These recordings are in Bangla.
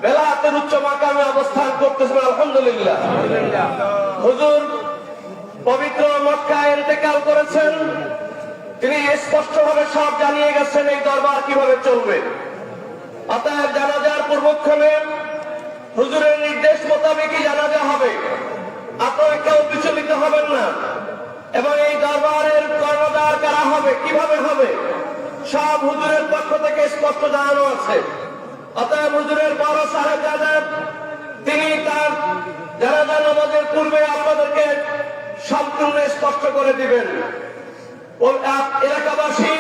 বেলায়েতের উচ্চ মাকামে অবস্থান করতেছেন। আলহামদুলিল্লাহ। হুজুর পবিত্র মক্কায় ইন্তেকাল করেছেন। তিনি স্পষ্টভাবে সব জানিয়ে গেছেন এই দরবার কিভাবে চলবে। অতএব জানাজার পূর্বক্ষণে হুজুরের নির্দেশ মোতাবেকই জানাজা হবে। আপনারা কেউ বিচলিত হবেন না। এবং এই দরবারের কর্ণধার কারা হবে, কিভাবে হবে, সব হুজুরের পক্ষ থেকে স্পষ্ট জানানো আছে। অতএব হুজুরের বড় সাহেবজাদা তিনি তার জানাজা নামাজের পূর্বে আপনাদেরকে সম্পূর্ণ স্পষ্ট করে দিবেন। এলাকাবাসী,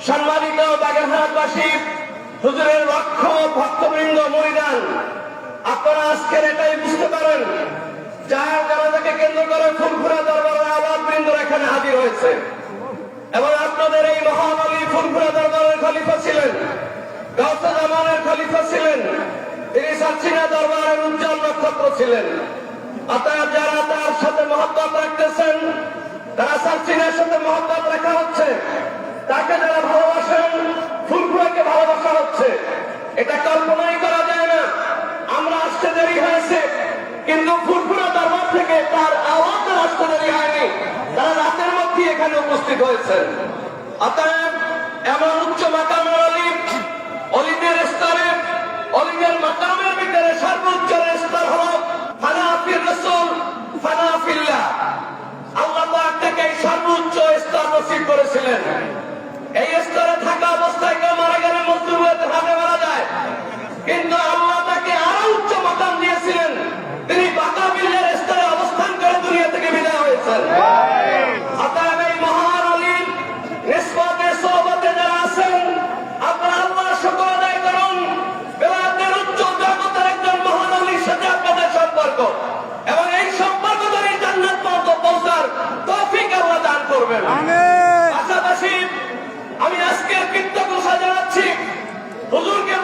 সম্মানিত বাগেরহাটবাসী, হুজুরের লক্ষ ভক্তবৃন্দ, মুরিদান, আপনারা আজকের এটাই বুঝতে পারেন যার জানাজাকে কেন্দ্র করে ফুরফুরা দরবারের আওলাদ বৃন্দ এখানে হাজির হয়েছে। এবং আপনাদের এই মহান আলী ফুরফুরা দরবারের খলিফা ছিলেন, গাউসে জামানের খলিফা ছিলেন, তিনি সাচ্চিনা দরবারের উজ্জ্বল নক্ষত্র ছিলেন। অতএব যারা তার সাথে মহব্বত রাখতেছেন, তারা সাচ্চিনার সাথে মহব্বত রাখা হচ্ছে, তাকে যারা ভালোবাসেন, ফুরফুরাকে ভালোবাসা হচ্ছে। এটা কল্পনাই করা যায় না। আমরা আসতে দেরি হয়েছে, কিন্তু ফুরফুরা দরবার থেকে তার আওয়াজ আসতে দেরি হয়নি। তারা রাতের মধ্যে এখানে উপস্থিত হয়েছেন। অতএব এমন উচ্চ মাকামের অলি, অলিদের স্তরে, অলিদের মাকামের ভিতরে সর্বোচ্চ স্তর হল ফানাফির রাসূল, ফানাফিল্লাহ। আল্লাহ পাক তাকে এই সর্বোচ্চ স্তর নসিব করেছিলেন। এই স্তরে থাকা অবস্থায় কেউ মারা গেলে মজদুরিতে হাতে মারা যায়, কিন্তু আল্লাহ তাকে আরো উচ্চ মাকাম দিয়েছিলেন। তিনি বাকাবিল্লার স্তরে অবস্থান করে দুনিয়া থেকে বিদায় হয়েছেন। অতএব এই মহান আলীর নিসবতে সোহবতে যারা আছেন, আপনারা আল্লাহর শুকর আদায় করুন। বেলায়েতের উচ্চ জগতের একজন মহান আলীর সাথে আপনাদের সম্পর্ক, এবং এই সম্পর্ক ধরে জান্নাত পৌঁছার তৌফিক আল্লাহ দান করবেন। পাশাপাশি আমি আজকের কৃতজ্ঞতা জানাচ্ছি হুজুরকে